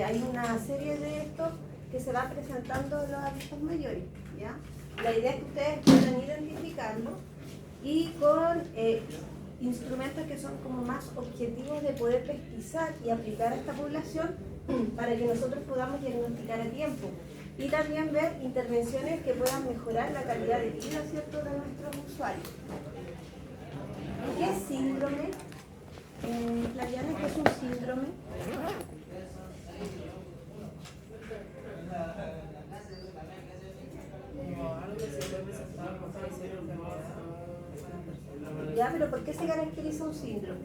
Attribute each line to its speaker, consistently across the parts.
Speaker 1: Hay una serie de estos que se van presentando los adultos mayores, ¿ya? La idea es que ustedes puedan identificarlo y con instrumentos que son como más objetivos de poder pesquisar y aplicar a esta población para que nosotros podamos diagnosticar a tiempo y también ver intervenciones que puedan mejorar la calidad de vida, ¿cierto?, de nuestros usuarios. ¿Qué es síndrome? Flaviana, ¿qué es un síndrome? Ya, pero ¿por qué se caracteriza un síndrome?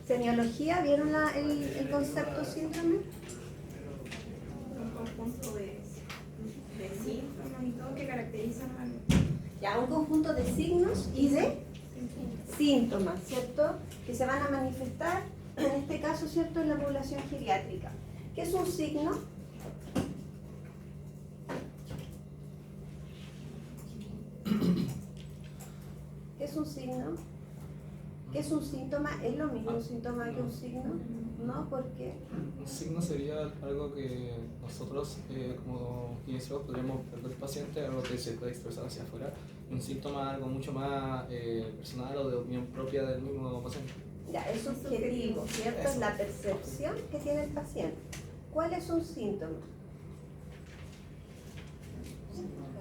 Speaker 1: Semiología, ¿vieron el concepto síndrome?
Speaker 2: Un conjunto de síntomas y todo que caracterizan algo.
Speaker 1: Ya, un conjunto de signos y de síntomas, ¿cierto? Que se van a manifestar, en este caso, ¿cierto?, en la población geriátrica. ¿Qué es un signo? ¿Qué es un signo? ¿Qué es un síntoma? ¿Es lo mismo un síntoma que un signo? ¿No? ¿Por qué?
Speaker 3: Un signo sería algo que nosotros como kinesiólogos podríamos ver del paciente, algo que se puede expresar hacia afuera. Un síntoma algo mucho más personal o de opinión propia del mismo paciente.
Speaker 1: Ya, es subjetivo, ¿cierto? Es la percepción que tiene el paciente. ¿Cuál es un síntoma?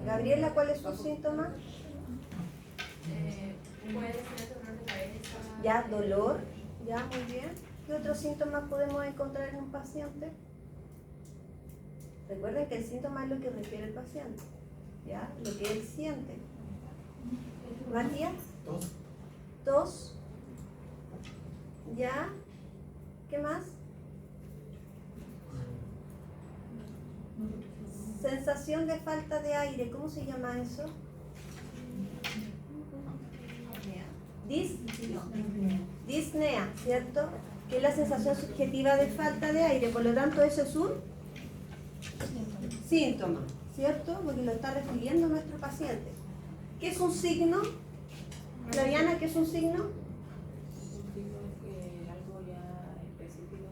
Speaker 1: Gabriela, ¿cuál es un síntoma?
Speaker 2: Puede ser dolor de cabeza.
Speaker 1: Ya, dolor. Ya, muy bien. ¿Qué otros síntomas podemos encontrar en un paciente? Recuerden que el síntoma es lo que refiere el paciente, ¿ya? Lo que él siente. Matías. Tos. ¿Ya? ¿Qué más? Sensación de falta de aire. ¿Cómo se llama eso? Disnea, ¿cierto? Que es la sensación subjetiva de falta de aire. Por lo tanto, eso es un síntoma, ¿cierto? Porque lo está refiriendo nuestro paciente. ¿Qué es un signo? Flaviana, ¿qué es un signo?
Speaker 2: Algo ya específico.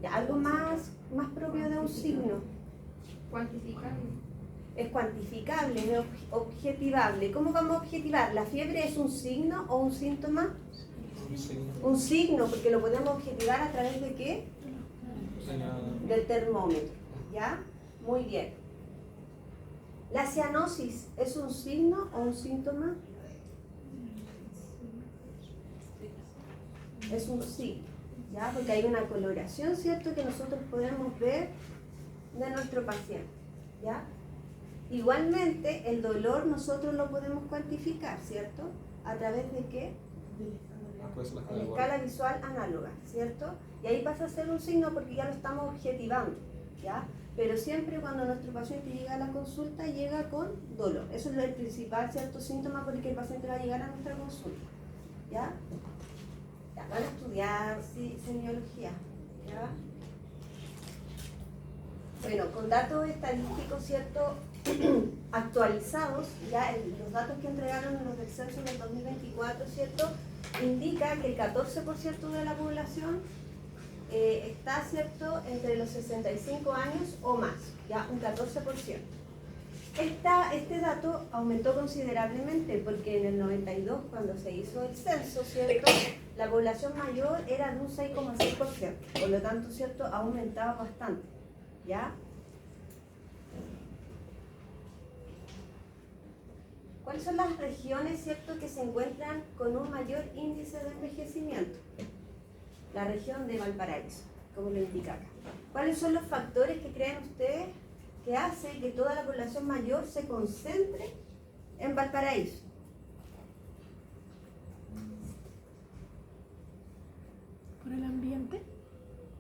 Speaker 1: Ya, algo más propio de un signo.
Speaker 2: Cuantificable.
Speaker 1: Es cuantificable, es objetivable. ¿Cómo vamos a objetivar? ¿La fiebre es un signo o un síntoma?
Speaker 3: Un signo.
Speaker 1: Un signo, porque lo podemos objetivar a través de ¿qué? Del termómetro. ¿Ya? Muy bien. ¿La cianosis es un signo o un síntoma? Es un signo, ¿ya? Porque hay una coloración, ¿cierto?, que nosotros podemos ver de nuestro paciente, ¿ya? Igualmente, el dolor nosotros lo podemos cuantificar, ¿cierto? ¿A través de qué? En la escala visual análoga, ¿cierto? Y ahí pasa a ser un signo porque ya lo estamos objetivando, ¿ya? Pero siempre cuando nuestro paciente llega a la consulta, llega con dolor. Eso es el principal, ¿cierto?, síntoma por el que el paciente va a llegar a nuestra consulta, ¿ya? Ya, van a estudiar semiología, ¿ya? Bueno, con datos estadísticos, ¿cierto?, actualizados, ya los datos que entregaron en los del censo del 2024, ¿cierto?, indica que el 14% de la población está, ¿cierto?, entre los 65 años o más, ya un 14%. Este dato aumentó considerablemente porque en el 92, cuando se hizo el censo, ¿cierto?, la población mayor era de un 6,6%, por lo tanto, ¿cierto?, ha aumentado bastante, ¿ya? ¿Cuáles son las regiones, cierto, que se encuentran con un mayor índice de envejecimiento? La región de Valparaíso, como lo indica acá. ¿Cuáles son los factores que creen ustedes que hace que toda la población mayor se concentre en Valparaíso?
Speaker 4: ¿Por el ambiente?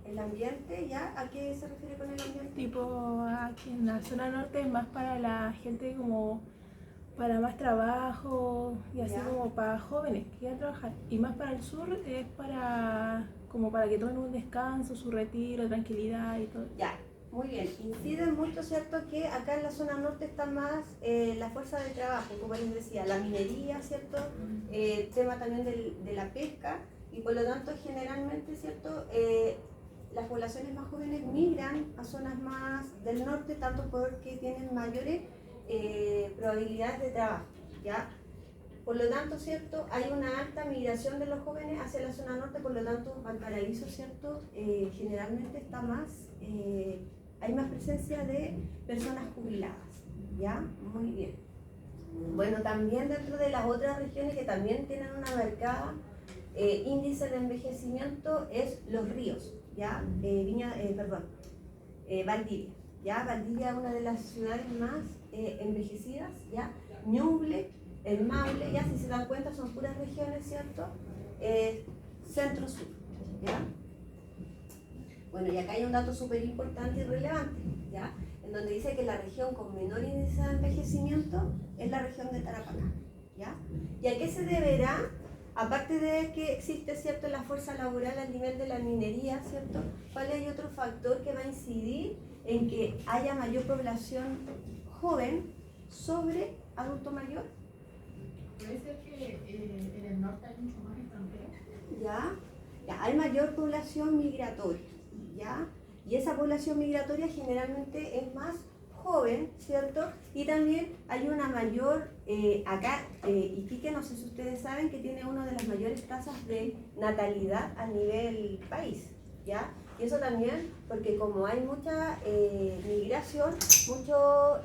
Speaker 1: ¿El ambiente? ¿Ya? ¿A qué se refiere con el ambiente?
Speaker 4: Tipo, aquí en la zona norte es más para la gente como para más trabajo y así
Speaker 1: Ya.
Speaker 4: como para jóvenes que quieran trabajar. Y más para el sur es para como para que tomen un descanso, su retiro, tranquilidad y todo.
Speaker 1: Ya, Muy bien, incide mucho, ¿cierto? Que acá en la zona norte está más la fuerza de trabajo, como les decía, la minería, ¿cierto? Tema también de la pesca, y por lo tanto generalmente, ¿cierto? Las poblaciones más jóvenes migran a zonas más del norte, tanto porque tienen mayores probabilidades de trabajo, ¿ya? Por lo tanto, ¿cierto? Hay una alta migración de los jóvenes hacia la zona norte, por lo tanto, Valparaíso, ¿cierto? Generalmente está más, hay más presencia de personas jubiladas, ¿ya? Muy bien. Bueno, también dentro de las otras regiones que también tienen una marcada índice de envejecimiento es los ríos, ¿ya? Valdivia, ¿ya? Valdivia es una de las ciudades más envejecidas, ¿ya? Ñuble, el Maule, ya si se dan cuenta son puras regiones, ¿cierto? Centro-sur, ¿ya? Bueno, y acá hay un dato súper importante y relevante, ¿ya? En donde dice que la región con menor índice de envejecimiento es la región de Tarapacá, ¿ya? ¿Y a qué se deberá? Aparte de que existe, ¿cierto?, la fuerza laboral al nivel de la minería, ¿cierto? ¿Cuál hay otro factor que va a incidir en que haya mayor población joven sobre adulto mayor?
Speaker 5: Puede ser que en el norte hay mucho más extranjeros.
Speaker 1: Ya, hay mayor población migratoria, ¿ya? Y esa población migratoria generalmente es más joven, ¿cierto? Y también hay una mayor, acá, Iquique, no sé si ustedes saben, que tiene una de las mayores tasas de natalidad a nivel país, ¿ya? Y eso también porque como hay mucha migración, muchas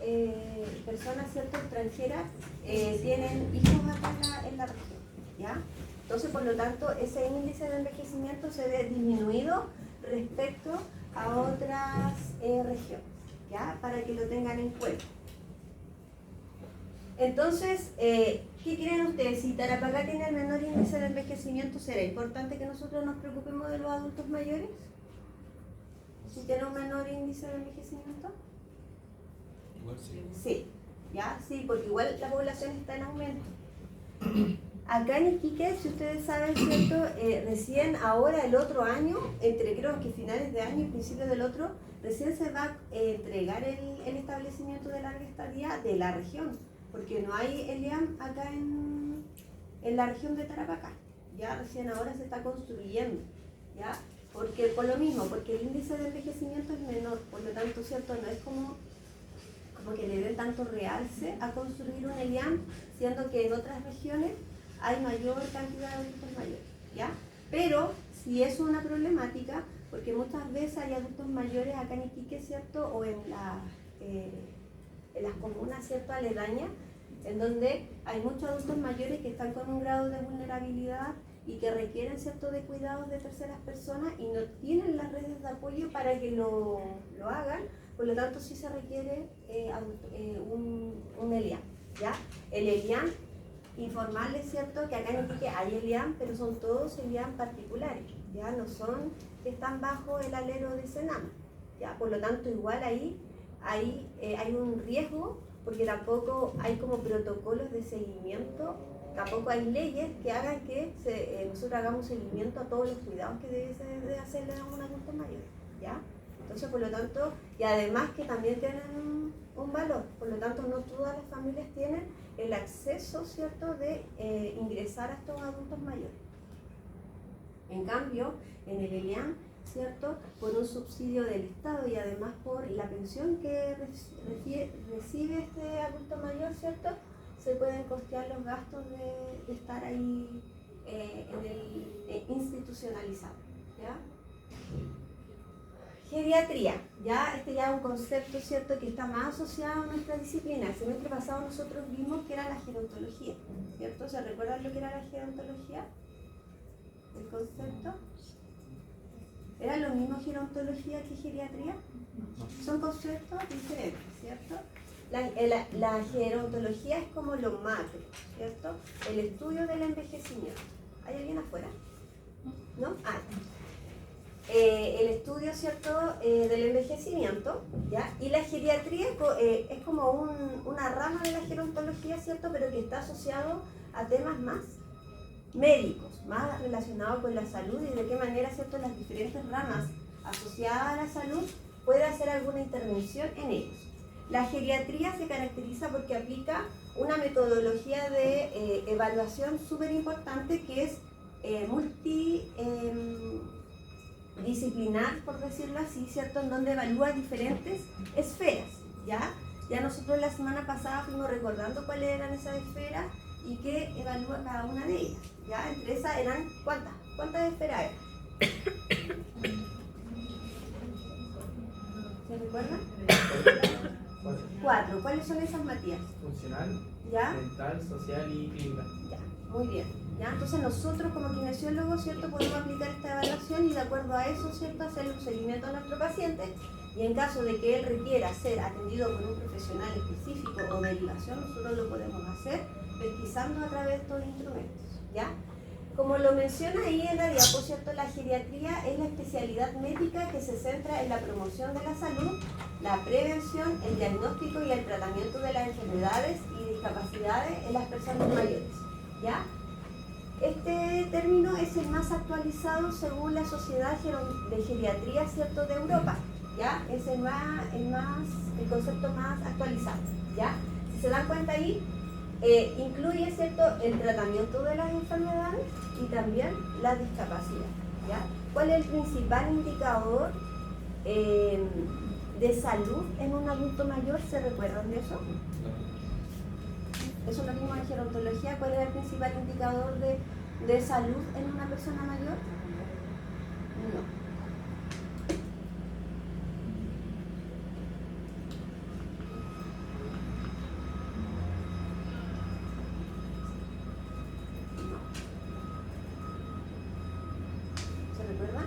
Speaker 1: personas, ¿cierto?, extranjeras tienen hijos acá en la región, ¿ya? Entonces, por lo tanto, ese índice de envejecimiento se ve disminuido respecto a otras regiones, ¿ya? Para que lo tengan en cuenta. Entonces, ¿qué creen ustedes? Si Tarapacá tiene el menor índice de envejecimiento, ¿será importante que nosotros nos preocupemos de los adultos mayores? Si tiene un menor índice de envejecimiento.
Speaker 3: Igual sí.
Speaker 1: Sí, ¿ya? Sí, porque igual la población está en aumento. Acá en Iquique, si ustedes saben, ¿cierto? Recién ahora, el otro año, entre creo que finales de año y principios del otro, recién se va a entregar el establecimiento de larga estadía de la región, porque no hay ELIAM acá en la región de Tarapacá. Ya recién ahora se está construyendo, ¿ya? Porque por lo mismo, porque el índice de envejecimiento es menor, por lo tanto, ¿cierto? No es como que le den tanto realce a construir un ELIAM, siendo que en otras regiones hay mayor cantidad de adultos mayores, ¿ya? Pero si es una problemática, porque muchas veces hay adultos mayores acá en Iquique, ¿cierto? O en las comunas, ¿cierto?, aledañas, en donde hay muchos adultos mayores que están con un grado de vulnerabilidad y que requieren, ¿cierto?, de cuidados de terceras personas y no tienen las redes de apoyo para que lo hagan. Por lo tanto, sí se requiere un ELIAM, ¿ya? El ELIAM, informarles, ¿cierto?, que acá en Iquique hay ELIAM, pero son todos ELIAM particulares, ¿ya? No son que están bajo el alero de Senama, ¿ya? Por lo tanto, igual ahí hay un riesgo, porque tampoco hay como protocolos de seguimiento, tampoco hay leyes que hagan que nosotros hagamos seguimiento a todos los cuidados que debe de hacerle a un adulto mayor, ¿ya? Entonces, por lo tanto, y además que también tienen un valor, por lo tanto, no todas las familias tienen el acceso, ¿cierto?, de ingresar a estos adultos mayores. En cambio, en el ELIAM, ¿cierto?, por un subsidio del Estado y además por la pensión que recibe este adulto mayor, ¿cierto?, se pueden costear los gastos de estar ahí institucionalizado, ¿ya? Geriatría, ya este ya es un concepto, ¿cierto?, que está más asociado a nuestra disciplina. El semestre pasado nosotros vimos que era la gerontología, ¿cierto? ¿Se recuerdan lo que era la gerontología? ¿El concepto? ¿Era lo mismo gerontología que geriatría? Son conceptos diferentes, ¿cierto? La gerontología es como lo macro, ¿cierto? El estudio del envejecimiento. ¿Hay alguien afuera? ¿No? El estudio, ¿cierto?, del envejecimiento, ¿ya? Y la geriatría es como una rama de la gerontología, ¿cierto?, pero que está asociado a temas más médicos, más relacionados con la salud y de qué manera, ¿cierto?, las diferentes ramas asociadas a la salud puede hacer alguna intervención en ellos. La geriatría se caracteriza porque aplica una metodología de evaluación súper importante que es multidisciplinar, por decirlo así, ¿cierto? En donde evalúa diferentes esferas, ¿ya? Ya nosotros la semana pasada fuimos recordando cuáles eran esas esferas y qué evalúa cada una de ellas, ¿ya? Entre esas eran, ¿cuántas esferas eran? ¿Se recuerdan? 4. ¿Cuáles son esas, Matías?
Speaker 6: Funcional,
Speaker 1: ¿Ya?
Speaker 6: mental, social y clínica.
Speaker 1: Ya, muy bien. ¿Ya? Entonces nosotros como kinesiólogos, ¿cierto? Podemos aplicar esta evaluación y de acuerdo a eso, ¿cierto? Hacerle un seguimiento a nuestro paciente y en caso de que él requiera ser atendido por un profesional específico o derivación, nosotros lo podemos hacer pesquisando a través de estos instrumentos, ¿ya? Como lo menciona ahí en la diapo, ¿cierto? La geriatría es la especialidad médica que se centra en la promoción de la salud, la prevención, el diagnóstico y el tratamiento de las enfermedades y discapacidades en las personas mayores, ¿ya? Este término es el más actualizado según la Sociedad de Geriatría, ¿cierto? De Europa, ¿ya? Es el concepto más actualizado, ¿ya? Si se dan cuenta ahí, incluye, ¿cierto?, el tratamiento de las enfermedades y también la discapacidad, ¿ya? ¿Cuál es el principal indicador de salud en un adulto mayor? ¿Se recuerdan de eso? Eso lo mismo en gerontología. ¿Cuál es el principal indicador de salud en una persona mayor? No. ¿Se recuerdan?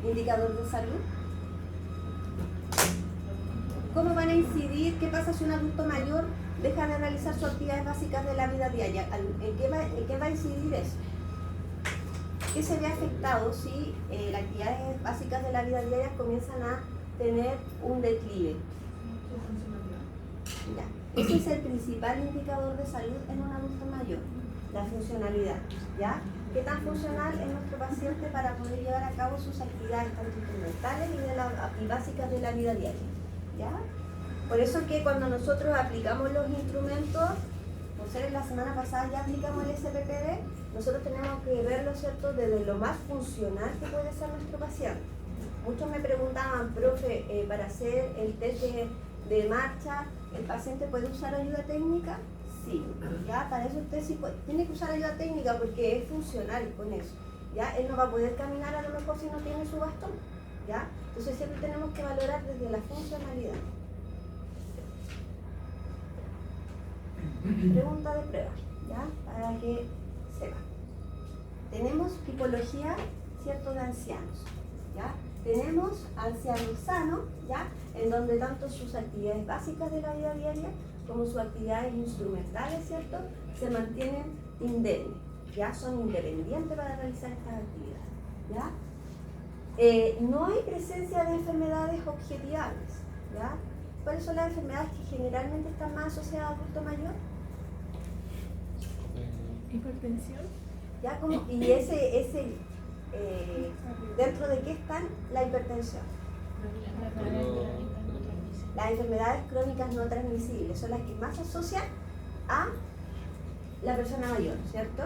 Speaker 1: Indicador de salud. ¿Cómo van a incidir? ¿Qué pasa si un adulto mayor deja de realizar sus actividades básicas de la vida diaria? ¿En qué va a incidir eso? ¿Qué se ve afectado si las actividades básicas de la vida diaria comienzan a tener un declive? Ya. Ese es el principal indicador de salud en un adulto mayor, la funcionalidad, ¿ya? ¿Qué tan funcional es nuestro paciente para poder llevar a cabo sus actividades tanto instrumentales y básicas de la vida diaria? ¿Ya? Por eso que cuando nosotros aplicamos los instrumentos, por ser la semana pasada ya aplicamos el SPPD, nosotros tenemos que verlo, ¿cierto?, desde lo más funcional que puede ser nuestro paciente. Muchos me preguntaban, profe, para hacer el test de marcha, ¿el paciente puede usar ayuda técnica? Sí, ya, para eso usted sí tiene que usar ayuda técnica porque es funcional con eso. ¿Ya? Él no va a poder caminar a lo mejor si no tiene su bastón, ¿ya? Entonces siempre tenemos que valorar desde la funcionalidad. Pregunta de prueba, ¿ya? Para que sepan. Tenemos tipología, ¿cierto?, de ancianos, ¿ya? Tenemos ancianos sanos, ¿ya?, en donde tanto sus actividades básicas de la vida diaria como sus actividades instrumentales, ¿cierto?, se mantienen indemnes, ¿ya? Son independientes para realizar estas actividades, ¿ya? No hay presencia de enfermedades objetivables, ¿ya? ¿Cuáles son las enfermedades que generalmente están más asociadas al adulto mayor?
Speaker 4: Hipertensión.
Speaker 1: ¿Ya? Y ¿dentro de qué están la hipertensión? Las enfermedades crónicas no transmisibles son las que más se asocian a la persona mayor, ¿cierto?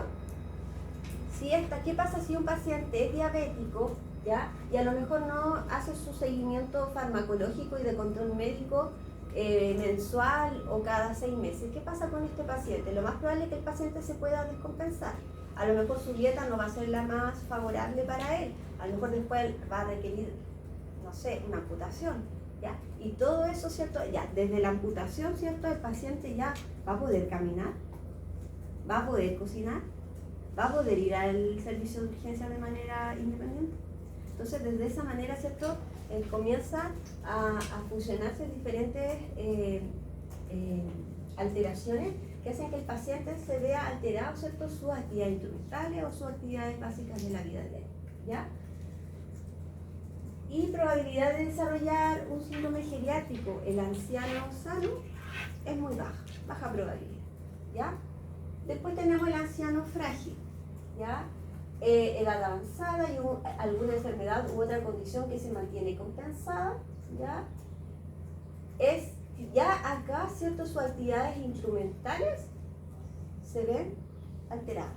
Speaker 1: ¿Qué pasa si un paciente es diabético, ¿ya?, y a lo mejor no hace su seguimiento farmacológico y de control médico mensual o cada 6 meses? ¿Qué pasa con este paciente? Lo más probable es que el paciente se pueda descompensar. A lo mejor su dieta no va a ser la más favorable para él. A lo mejor después va a requerir, no sé, una amputación, ¿ya? Y todo eso, ¿cierto? Ya, desde la amputación, ¿cierto?, el paciente ya va a poder caminar, va a poder cocinar, va a poder ir al servicio de urgencia de manera independiente. Entonces, desde esa manera, ¿cierto?, comienza a fusionarse diferentes alteraciones que hacen que el paciente se vea alterado, ¿cierto?, sus actividades instrumentales o sus actividades básicas de la vida diaria, ¿ya? Y probabilidad de desarrollar un síndrome geriátrico, el anciano sano, es muy baja probabilidad, ¿ya? Después tenemos el anciano frágil, ¿ya? Edad avanzada y alguna enfermedad u otra condición que se mantiene compensada, ¿ya? Es ya acá, ¿cierto? Sus actividades instrumentales se ven alteradas,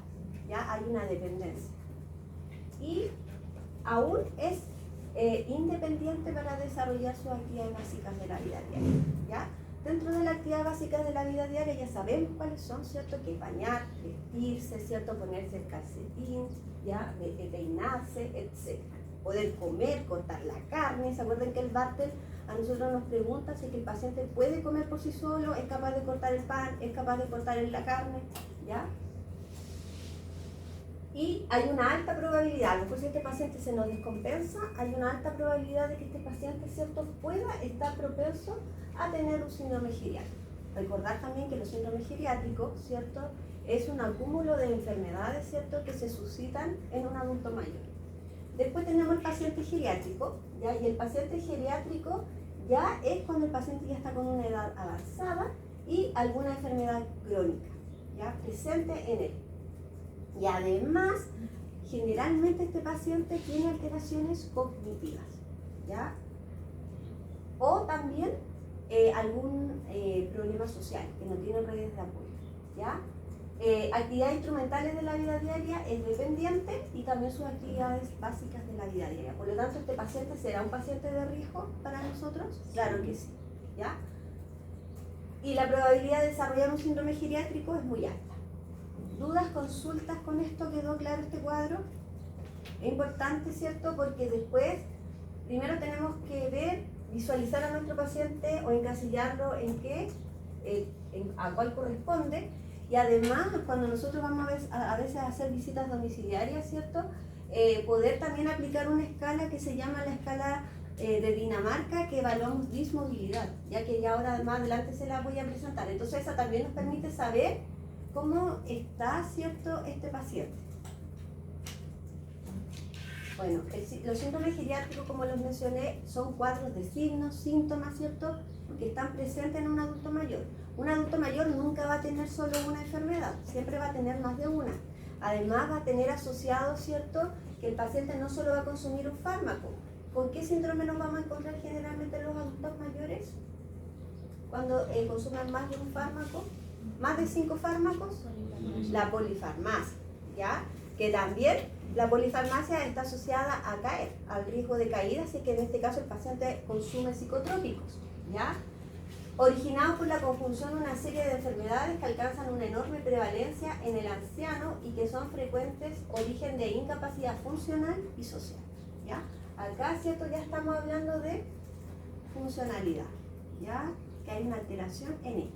Speaker 1: ya hay una dependencia. Y aún es independiente para desarrollar sus actividades básicas de la vida diaria, ¿ya? Dentro de las actividades básicas de la vida diaria ya sabemos cuáles son, ¿cierto? Que es bañar, vestirse, ¿cierto? Ponerse el calcetín, ¿ya? Peinarse, etc. Poder comer, cortar la carne. ¿Se acuerdan que el Bartel a nosotros nos pregunta si que el paciente puede comer por sí solo, es capaz de cortar el pan, es capaz de cortar la carne, ¿ya? Y hay una alta probabilidad, a lo mejor si este paciente se nos descompensa, hay una alta probabilidad de que este paciente, ¿cierto?, pueda estar propenso a tener un síndrome geriátrico. Recordar también que los síndromes geriátricos, ¿cierto?, es un acúmulo de enfermedades, ¿cierto?, que se suscitan en un adulto mayor. Después tenemos el paciente geriátrico, ¿ya? Y el paciente geriátrico ya es cuando el paciente ya está con una edad avanzada y alguna enfermedad crónica, ¿ya?, presente en él. Y además, generalmente este paciente tiene alteraciones cognitivas, ¿ya? O también algún problema social, que no tiene redes de apoyo, ¿ya? Actividades instrumentales de la vida diaria es dependiente y también sus actividades básicas de la vida diaria. Por lo tanto, ¿este paciente será un paciente de riesgo para nosotros? Claro que sí, ¿ya? Y la probabilidad de desarrollar un síndrome geriátrico es muy alta. ¿Dudas, consultas con esto? ¿Quedó claro este cuadro? Es importante, ¿cierto? Porque después, primero tenemos que ver, visualizar a nuestro paciente o encasillarlo en qué, a cuál corresponde. Y además, cuando nosotros vamos a veces a hacer visitas domiciliarias, ¿cierto? Poder también aplicar una escala que se llama la escala de Dinamarca, que evaluamos dismovilidad, ya que ya ahora más adelante se la voy a presentar. Entonces esa también nos permite saber cómo está, ¿cierto?, este paciente. Bueno, los síndromes geriátricos, como los mencioné, son cuadros de signos, síntomas, ¿cierto?, que están presentes en un adulto mayor. Un adulto mayor nunca va a tener solo una enfermedad, siempre va a tener más de una. Además va a tener asociado, ¿cierto?, que el paciente no solo va a consumir un fármaco. ¿Con qué síndrome nos vamos a encontrar generalmente los adultos mayores? Cuando consumen más de un fármaco, más de 5 fármacos, la polifarmacia, ¿ya? Que también la polifarmacia está asociada a caer, al riesgo de caída, así que en este caso el paciente consume psicotrópicos, ¿ya? Originados por la conjunción de una serie de enfermedades que alcanzan una enorme prevalencia en el anciano y que son frecuentes origen de incapacidad funcional y social, ¿ya? Acá, ¿cierto?, ya estamos hablando de funcionalidad, ¿ya?, que hay una alteración en ella.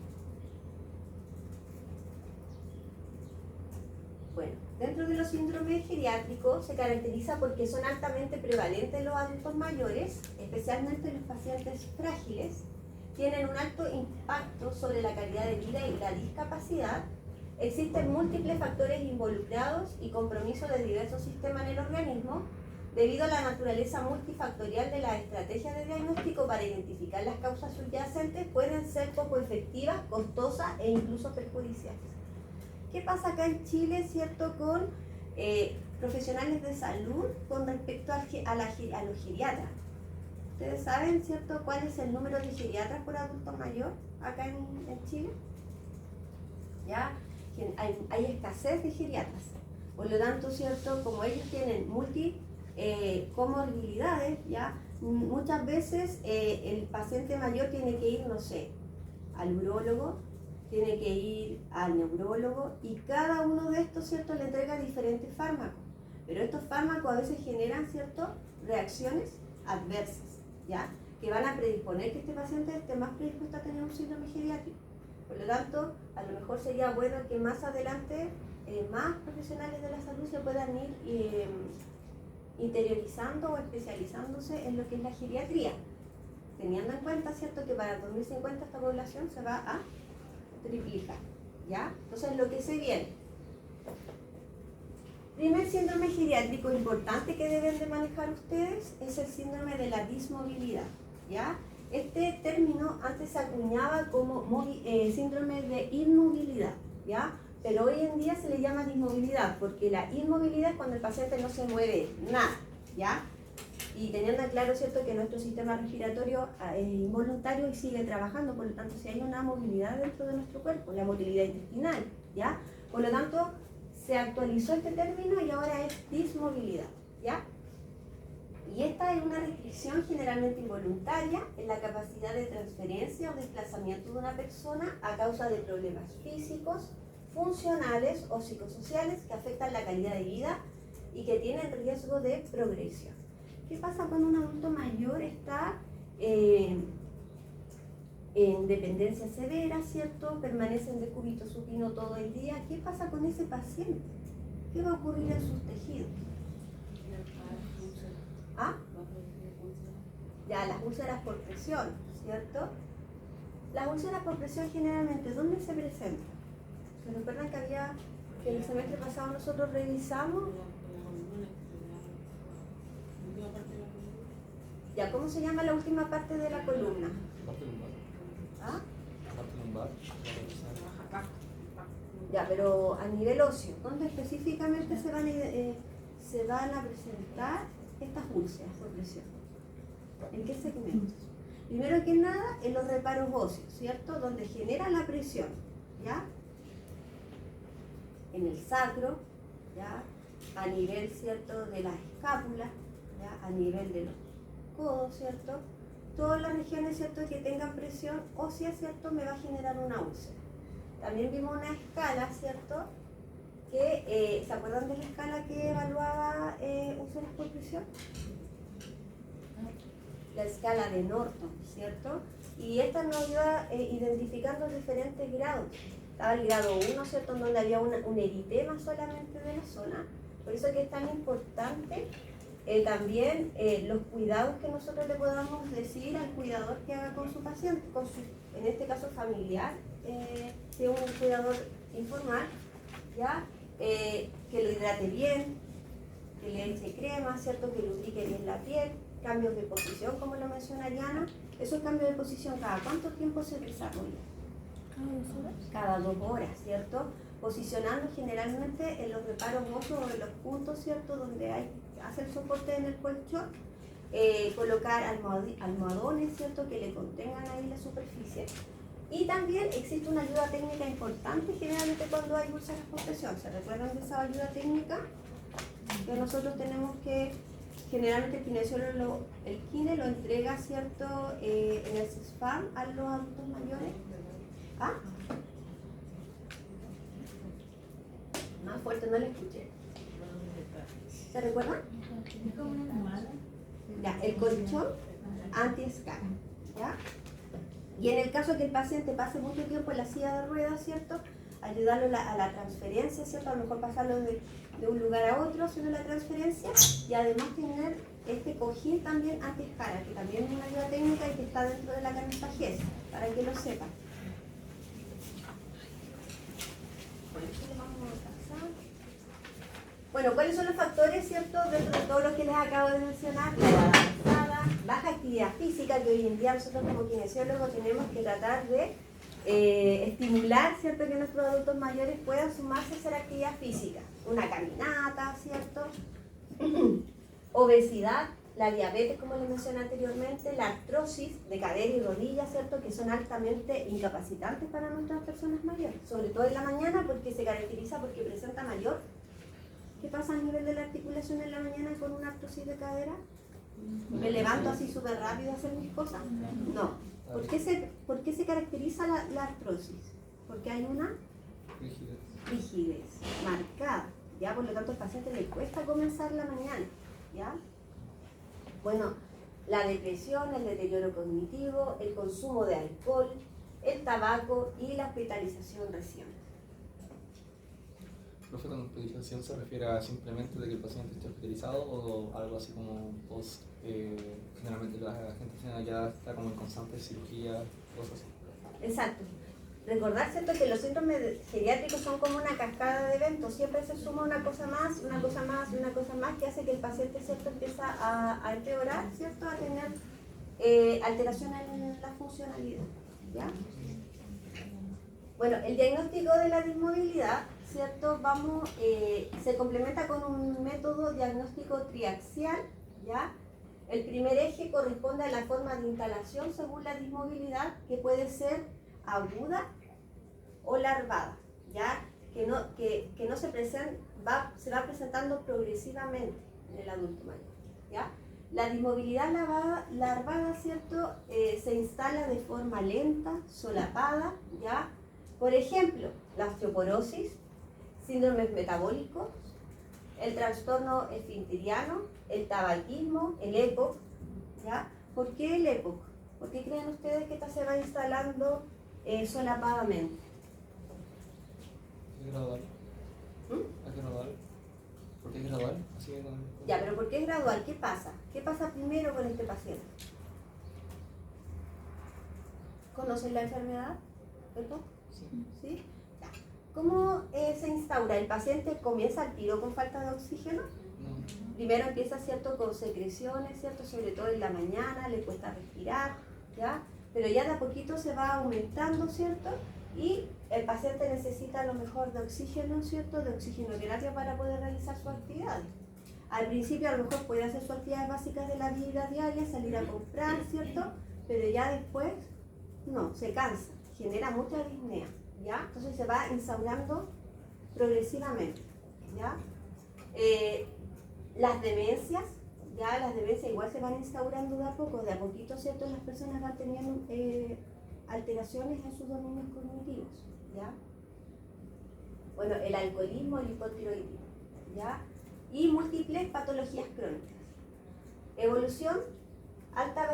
Speaker 1: Bueno, dentro de los síndromes geriátricos se caracteriza porque son altamente prevalentes en los adultos mayores, especialmente los pacientes frágiles, tienen un alto impacto sobre la calidad de vida y la discapacidad. Existen múltiples factores involucrados y compromisos de diversos sistemas en el organismo, debido a la naturaleza multifactorial de las estrategias de diagnóstico para identificar las causas subyacentes, pueden ser poco efectivas, costosas e incluso perjudiciales. ¿Qué pasa acá en Chile, cierto, con profesionales de salud con respecto a los geriatras? ¿Ustedes saben, cierto, cuál es el número de geriatras por adulto mayor acá en Chile? ¿Ya? Hay escasez de geriatras. Por lo tanto, cierto, como ellos tienen comorbilidades, ¿ya? Muchas veces el paciente mayor tiene que ir, no sé, al urólogo, tiene que ir al neurólogo, y cada uno de estos, ¿cierto?, le entrega diferentes fármacos. Pero estos fármacos a veces generan, ¿cierto?, reacciones adversas, ¿ya?, que van a predisponer que este paciente esté más predispuesto a tener un síndrome geriátrico. Por lo tanto, a lo mejor sería bueno que más adelante más profesionales de la salud se puedan ir interiorizando o especializándose en lo que es la geriatría, teniendo en cuenta, ¿cierto?, que para el 2050 esta población se va a triplicar, ¿ya? Entonces, lo que se viene. Primer síndrome geriátrico importante que deben de manejar ustedes es el síndrome de la dismovilidad, ¿ya? Este término antes se acuñaba como síndrome de inmovilidad, ¿ya? Pero hoy en día se le llama dismovilidad, porque la inmovilidad es cuando el paciente no se mueve nada, ¿ya? y teniendo claro, ¿cierto?, que nuestro sistema respiratorio es involuntario y sigue trabajando, por lo tanto, si hay una movilidad dentro de nuestro cuerpo, la motilidad intestinal, ¿ya? Por lo tanto, se actualizó este término y ahora es dismovilidad, ¿ya? Y esta es una restricción generalmente involuntaria en la capacidad de transferencia o desplazamiento de una persona a causa de problemas físicos, funcionales o psicosociales que afectan la calidad de vida y que tienen riesgo de progresión. ¿Qué pasa cuando un adulto mayor está en dependencia severa, ¿cierto? Permanece en decúbito supino todo el día. ¿Qué pasa con ese paciente? ¿Qué va a ocurrir en sus tejidos? ¿Ah? Ya, las úlceras por presión, ¿cierto? Las úlceras por presión generalmente, ¿dónde se presentan? ¿Se recuerdan que el semestre pasado nosotros revisamos? Ya, ¿cómo se llama la última parte de la columna?
Speaker 3: Parte lumbar.
Speaker 1: ¿Ah?
Speaker 3: Parte lumbar.
Speaker 1: Ya, pero a nivel óseo, ¿dónde específicamente se van a presentar estas úlceras por presión? ¿En qué segmentos? Primero que nada, en los reparos óseos, ¿cierto? Donde genera la presión, ¿ya? En el sacro, ¿ya? A nivel, ¿cierto?, de las escápulas, ¿ya? A nivel de los codos, ¿cierto? Todas las regiones, ¿cierto?, que tengan presión ósea, ¿cierto?, me va a generar una úlcera. También vimos una escala, ¿cierto?, que, ¿se acuerdan de la escala que evaluaba úlceras por presión? La escala de Norton, ¿cierto? Y esta nos iba identificando diferentes grados. Estaba el grado 1, ¿cierto?, en donde había un eritema solamente de la zona. Por eso que es tan importante también los cuidados que nosotros le podamos decir al cuidador que haga con su paciente, en este caso familiar, si es un cuidador informal, ¿ya? Que lo hidrate bien, que le eche crema, ¿cierto?, que lubrique bien la piel, cambios de posición, como lo menciona Diana. Esos cambios de posición, ¿cada cuánto tiempo se desarrollan? Cada 2 horas, ¿cierto? Posicionando generalmente en los reparos óseos o en los puntos, ¿cierto?, donde hace el soporte en el colchón, colocar almohadones, ¿cierto?, que le contengan ahí la superficie. Y también existe una ayuda técnica importante generalmente cuando hay úlceras por presión. ¿Se recuerdan de esa ayuda técnica? Que nosotros tenemos que, generalmente el kinesiólogo, el kine lo entrega, ¿cierto?, en el CISFAM a los adultos mayores. ¿Ah? Más fuerte, no lo escuché. ¿Se recuerdan? Ya, el colchón anti-escala, ¿ya? Y en el caso que el paciente pase mucho tiempo en la silla de ruedas, ¿cierto?, ayudarlo a la transferencia, ¿cierto?, a lo mejor pasarlo de un lugar a otro haciendo la transferencia, y además tener este cojín también anti-escala, que también es una ayuda técnica y que está dentro de la canasta GES, para que lo sepan. Bueno, ¿cuáles son los factores, cierto, dentro de todo lo que les acabo de mencionar? La edad avanzada, baja actividad física, que hoy en día nosotros como kinesiólogos tenemos que tratar de estimular, ¿cierto?, que nuestros adultos mayores puedan sumarse a hacer actividad física. Una caminata, ¿cierto? Obesidad, la diabetes, como les mencioné anteriormente, la artrosis de cadera y rodilla, ¿cierto?, que son altamente incapacitantes para nuestras personas mayores, sobre todo en la mañana, porque se caracteriza porque presenta mayor. ¿Qué pasa a nivel de la articulación en la mañana con una artrosis de cadera? ¿Me levanto así súper rápido a hacer mis cosas? No. ¿Por qué se caracteriza la artrosis? Porque hay una rigidez marcada, ¿ya? Por lo tanto, al paciente le cuesta comenzar la mañana, ¿ya? Bueno, la depresión, el deterioro cognitivo, el consumo de alcohol, el tabaco y la hospitalización reciente.
Speaker 3: ¿Profe, con hospitalización se refiere a simplemente de que el paciente esté hospitalizado o algo así como post, generalmente la gente ya está como en constante cirugía, cosas así?
Speaker 1: Exacto. Recordar, ¿cierto?, que los síndromes geriátricos son como una cascada de eventos, siempre se suma una cosa más, una cosa más, una cosa más, que hace que el paciente, ¿cierto?, empieza a empeorar, ¿cierto?, a tener alteración en la funcionalidad, ¿ya? Bueno, el diagnóstico de la dismovilidad, ¿cierto?, se complementa con un método diagnóstico triaxial, ¿ya?, El primer eje corresponde a la forma de instalación según la dismovilidad, que puede ser aguda o larvada, ¿ya? Que no se se va presentando progresivamente en el adulto mayor, ¿ya? La dismovilidad larvada, ¿cierto? Se instala de forma lenta, solapada, ¿ya? Por ejemplo, la osteoporosis, síndromes metabólicos, el trastorno esfinteriano, el tabaquismo, el EPOC, ¿ya? ¿Por qué el EPOC? ¿Por qué creen ustedes que esta se va instalando solapadamente?
Speaker 3: ¿Es gradual? ¿Es gradual? ¿Por qué es gradual? Así es,
Speaker 1: Ya, pero ¿por qué es gradual? ¿Qué pasa? ¿Qué pasa primero con este paciente? ¿Conocen la enfermedad? ¿EPOC? ¿Sí? Ya. ¿Cómo se instaura? ¿El paciente comienza al tiro con falta de oxígeno?
Speaker 3: No.
Speaker 1: Primero empieza, ¿cierto?, con secreciones, ¿cierto?, sobre todo en la mañana, le cuesta respirar, ¿ya? Pero ya de a poquito se va aumentando, ¿cierto? Y el paciente necesita a lo mejor de oxígeno, ¿cierto?, de oxigenoterapia para poder realizar sus actividades. Al principio a lo mejor puede hacer sus actividades básicas de la vida diaria, salir a comprar, ¿cierto? Pero ya después, no, se cansa, genera mucha disnea, ¿ya? Entonces se va instaurando progresivamente, ¿ya? Las demencias, ya las demencias igual se van instaurando de a poquito, ¿cierto? Las personas van teniendo alteraciones en sus dominios cognitivos, ¿ya? Bueno, el alcoholismo, el hipotiroidismo, ¿ya? Y múltiples patologías crónicas. Evolución, alta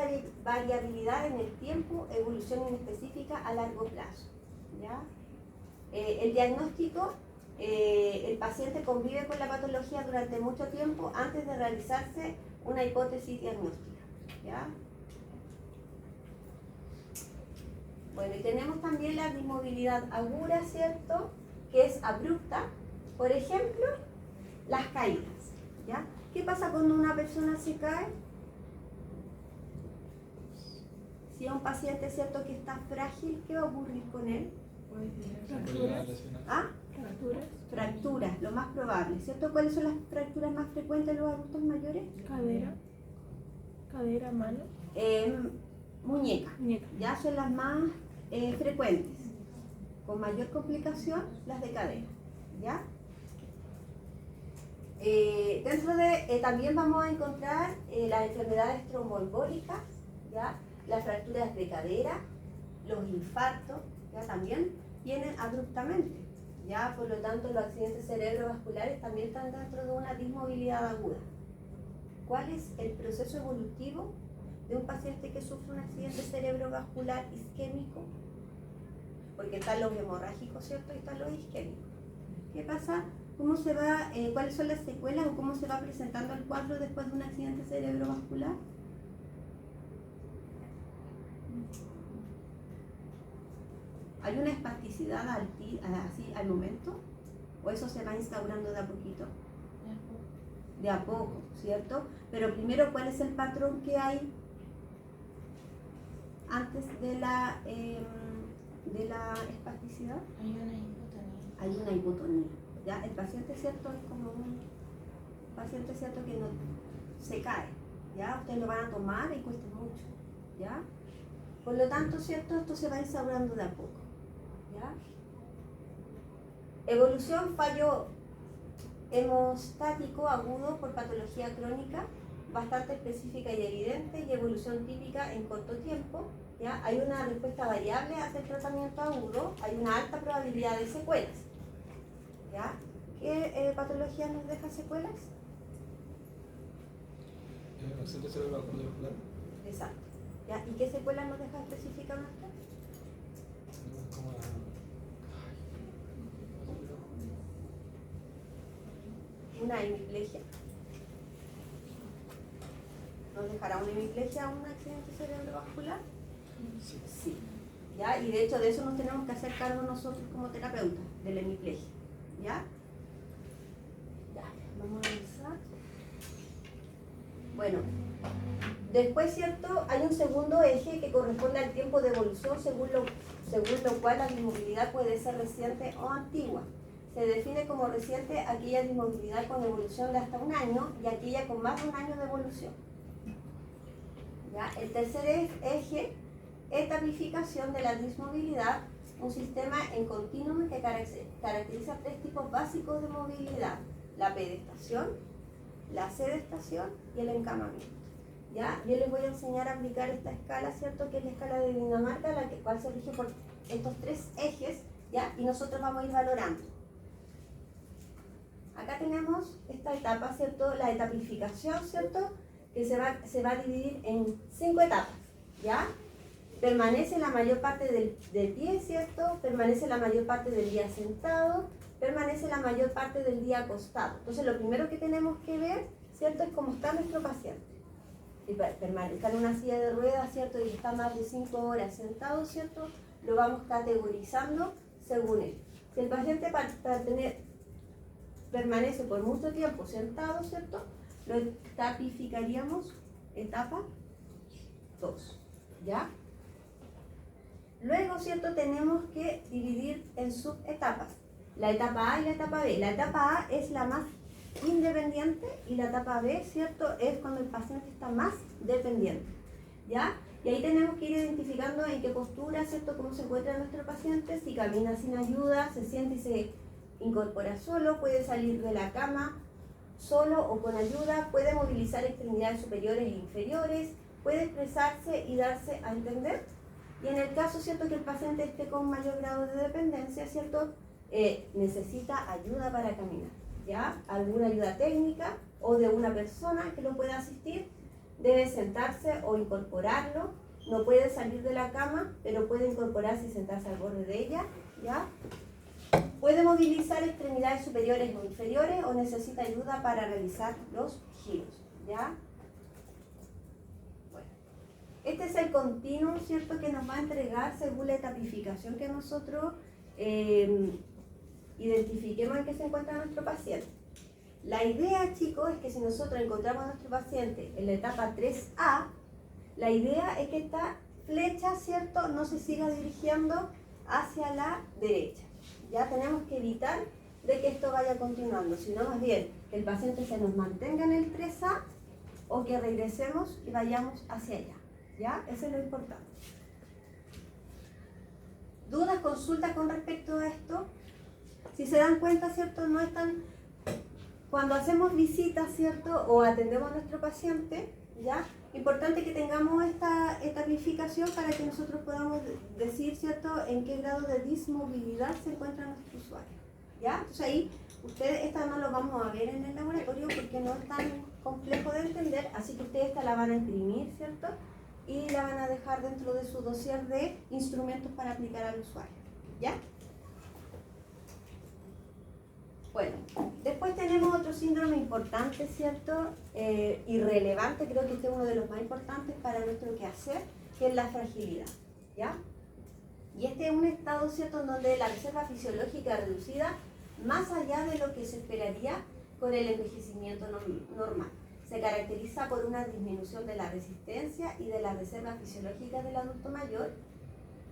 Speaker 1: variabilidad en el tiempo, evolución inespecífica a largo plazo, ¿ya? El diagnóstico, el paciente convive con la patología durante mucho tiempo antes de realizarse una hipótesis diagnóstica, ¿ya? Bueno, y tenemos también la dismovilidad aguda, ¿cierto?, que es abrupta. Por ejemplo, las caídas, ¿ya? ¿Qué pasa cuando una persona se cae? Si es un paciente, ¿cierto?, que está frágil, ¿qué va a ocurrir con él?
Speaker 4: Fracturas.
Speaker 1: ¿Ah?
Speaker 4: Fracturas.
Speaker 1: Fracturas, lo más probable, ¿cierto? ¿Cuáles son las fracturas más frecuentes en los adultos mayores?
Speaker 4: Cadera, mano.
Speaker 1: Muñeca,
Speaker 4: Muñeca.
Speaker 1: ya son las más frecuentes. Con mayor complicación, las de cadera, ¿ya? Dentro de, también vamos a encontrar las enfermedades tromboembólicas, ¿ya? Las fracturas de cadera, los infartos, ¿ya? También vienen abruptamente, ¿ya? Por lo tanto, los accidentes cerebrovasculares también están dentro de una dismovilidad aguda. ¿Cuál es el proceso evolutivo de un paciente que sufre un accidente cerebrovascular isquémico? Porque están los hemorrágicos, ¿cierto? Y están los isquémicos. ¿Qué pasa? ¿Cómo se va, cuáles son las secuelas o cómo se va presentando el cuadro después de un accidente cerebrovascular? ¿Hay una espasticidad así al momento? ¿O eso se va instaurando de a poquito? De a poco, ¿cierto? Pero primero, ¿cuál es el patrón que hay antes de la espasticidad? Hay una hipotonía. ¿Ya? El paciente, ¿cierto?, es como un paciente, ¿cierto?, que no se cae, ¿ya? Ustedes lo van a tomar y cuesta mucho, ¿ya? Por lo tanto, ¿cierto?, esto se va instaurando de a poco, ¿ya? Evolución, fallo hemostático agudo por patología crónica, bastante específica y evidente, y evolución típica en corto tiempo, ¿ya? Hay una respuesta variable hacia el tratamiento agudo, hay una alta probabilidad de secuelas, ¿ya? ¿Qué patología nos deja secuelas?
Speaker 3: Accidente cerebrovascular.
Speaker 1: Exacto, ¿ya? ¿Y qué secuelas nos deja específicamente?
Speaker 3: Como
Speaker 1: Una hemiplegia. ¿Nos dejará una hemiplegia un accidente cerebrovascular?
Speaker 3: Sí.
Speaker 1: Sí, ¿ya? Y de hecho de eso nos tenemos que hacer cargo nosotros como terapeutas, de la hemiplegia, ¿ya? Ya, vamos a avanzar. Bueno, después, ¿cierto? Hay un segundo eje que corresponde al tiempo de evolución, según lo cual la dismovilidad puede ser reciente o antigua. Se define como reciente aquella dismovilidad con evolución de hasta un año y aquella con más de un año de evolución. ¿Ya? El tercer eje, etapificación de la dismovilidad, un sistema en continuum que caracteriza 3 tipos básicos de movilidad: la pedestación, la sedestación y el encamamiento. ¿Ya? Yo les voy a enseñar a aplicar esta escala, ¿cierto? Que es la escala de Dinamarca, la cual se rige por estos 3 ejes, ¿ya? Y nosotros vamos a ir valorando. Acá tenemos esta etapa, ¿cierto? La etapificación, ¿cierto? Que se va a dividir en 5 etapas, ¿ya? Permanece la mayor parte del pie, ¿cierto? Permanece la mayor parte del día sentado, permanece la mayor parte del día acostado. Entonces, lo primero que tenemos que ver, ¿cierto? Es cómo está nuestro paciente. Si está en una silla de ruedas, ¿cierto? Y está más de 5 horas sentado, ¿cierto? Lo vamos categorizando según él. Si el paciente permanece por mucho tiempo sentado, ¿cierto? Lo etapificaríamos etapa 2, ¿ya? Luego, ¿cierto? Tenemos que dividir en subetapas. La etapa A y la etapa B. La etapa A es la más independiente y la etapa B, ¿cierto? Es cuando el paciente está más dependiente, ¿ya? Y ahí tenemos que ir identificando en qué postura, ¿cierto? Cómo se encuentra nuestro paciente, si camina sin ayuda, se siente y se incorpora solo, puede salir de la cama solo o con ayuda, puede movilizar extremidades superiores e inferiores, puede expresarse y darse a entender. Y en el caso, ¿cierto?, que el paciente esté con mayor grado de dependencia, ¿cierto?, necesita ayuda para caminar, ¿ya? Alguna ayuda técnica o de una persona que lo pueda asistir, debe sentarse o incorporarlo, no puede salir de la cama, pero puede incorporarse y sentarse al borde de ella, ¿ya? Puede movilizar extremidades superiores o inferiores o necesita ayuda para realizar los giros, ¿ya? Bueno, este es el continuum, ¿cierto?, que nos va a entregar según la etapificación que nosotros identifiquemos en qué se encuentra nuestro paciente. La idea, chicos, es que si nosotros encontramos a nuestro paciente en la etapa 3A, la idea es que esta flecha, ¿cierto?, no se siga dirigiendo hacia la derecha. Ya tenemos que evitar de que esto vaya continuando, sino más bien que el paciente se nos mantenga en el 3A o que regresemos y vayamos hacia allá. ¿Ya? Eso es lo importante. ¿Dudas, consultas con respecto a esto? Si se dan cuenta, ¿cierto? No están... Cuando hacemos visitas, ¿cierto?, o atendemos a nuestro paciente, ¿ya? Importante que tengamos esta etapificación para que nosotros podamos decir, ¿cierto?, en qué grado de dismovilidad se encuentra nuestro usuario, ¿ya? Entonces ahí, ustedes esta no lo vamos a ver en el laboratorio porque no es tan complejo de entender, así que ustedes esta la van a imprimir, ¿cierto?, y la van a dejar dentro de su dossier de instrumentos para aplicar al usuario, ¿ya? Bueno, después tenemos otro síndrome importante, ¿cierto? Irrelevante, creo que este es uno de los más importantes para nuestro quehacer, que es la fragilidad, ¿ya? Y este es un estado, ¿cierto?, en donde la reserva fisiológica reducida más allá de lo que se esperaría con el envejecimiento normal. Se caracteriza por una disminución de la resistencia y de la reserva fisiológica del adulto mayor,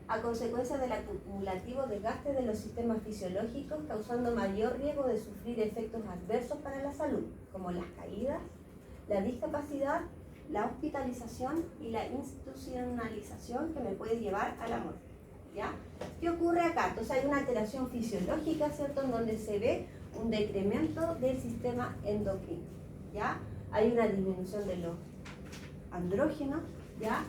Speaker 1: a consecuencia del acumulativo desgaste de los sistemas fisiológicos, causando mayor riesgo de sufrir efectos adversos para la salud, como las caídas, la discapacidad, la hospitalización y la institucionalización que me puede llevar a la muerte, ¿ya? ¿Qué ocurre acá? Entonces hay una alteración fisiológica, ¿cierto?, en donde se ve un decremento del sistema endocrino, ¿ya? Hay una disminución de los andrógenos, ¿ya?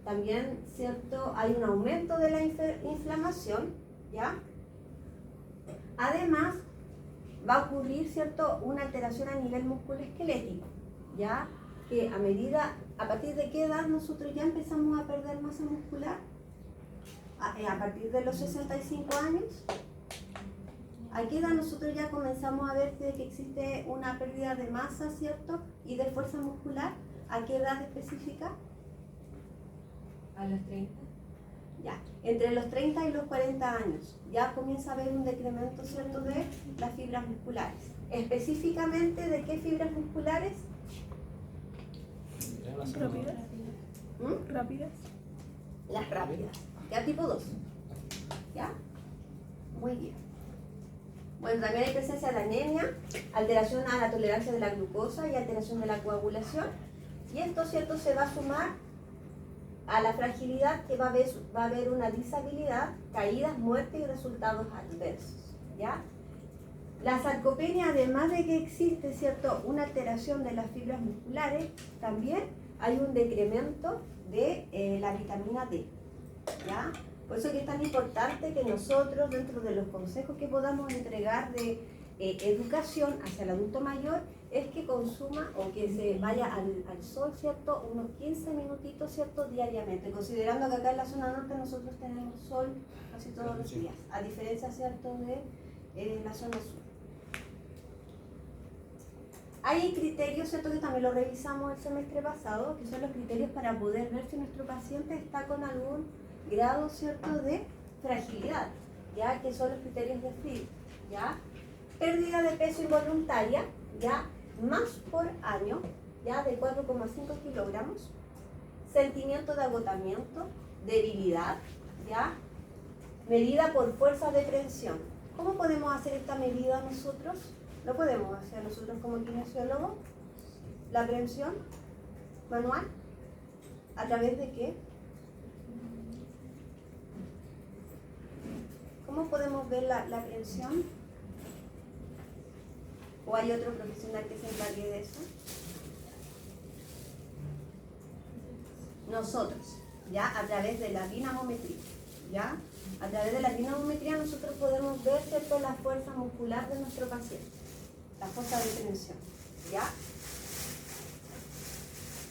Speaker 1: También, ¿cierto?, hay un aumento de la inflamación, ¿ya? Además, va a ocurrir, ¿cierto?, una alteración a nivel musculoesquelético, ¿ya? Que a partir de qué edad nosotros ya empezamos a perder masa muscular? A partir de los 65 años. ¿A qué edad nosotros ya comenzamos a ver que existe una pérdida de masa, ¿cierto?, y de fuerza muscular? ¿A qué edad específica?
Speaker 2: A los 30.
Speaker 1: Ya, entre los 30 y los 40 años ya comienza a haber un decremento, ¿cierto?, de las fibras musculares. Específicamente, ¿de qué fibras musculares?
Speaker 4: Rápidas. Rápidas.
Speaker 1: Las rápidas. Ya, tipo 2. ¿Ya? Muy bien. Bueno, también hay presencia de anemia, alteración a la tolerancia de la glucosa y alteración de la coagulación. Y esto, ¿cierto?, se va a sumar a la fragilidad que va a haber una disabilidad, caídas, muerte y resultados adversos, ¿ya? La sarcopenia, además de que existe, ¿cierto?, una alteración de las fibras musculares, también hay un decremento de la vitamina D, ¿ya? Por eso que es tan importante que nosotros, dentro de los consejos que podamos entregar de educación hacia el adulto mayor, es que consuma o que se vaya al sol, ¿cierto?, unos 15 minutitos, ¿cierto?, diariamente, considerando que acá en la zona norte nosotros tenemos sol casi todos los días, a diferencia, ¿cierto?, de la zona sur. Hay criterios, ¿cierto?, que también lo revisamos el semestre pasado, que son los criterios para poder ver si nuestro paciente está con algún grado, ¿cierto?, de fragilidad, ¿ya? Que son los criterios de Friedl, ¿ya? Pérdida de peso involuntaria, ¿ya?, más por año, ¿ya?, de 4,5 kilogramos, sentimiento de agotamiento, debilidad, ¿ya?, medida por fuerza de prensión. ¿Cómo podemos hacer esta medida nosotros? ¿Lo podemos hacer nosotros como kinesiólogos? ¿La prensión manual? ¿A través de qué? ¿Cómo podemos ver la prensión? ¿O hay otro profesional que se encargue de eso? Nosotros, ¿ya? A través de la dinamometría, ¿ya? A través de la dinamometría nosotros podemos ver, ¿cierto?, la fuerza muscular de nuestro paciente, la fuerza de tensión, ¿ya?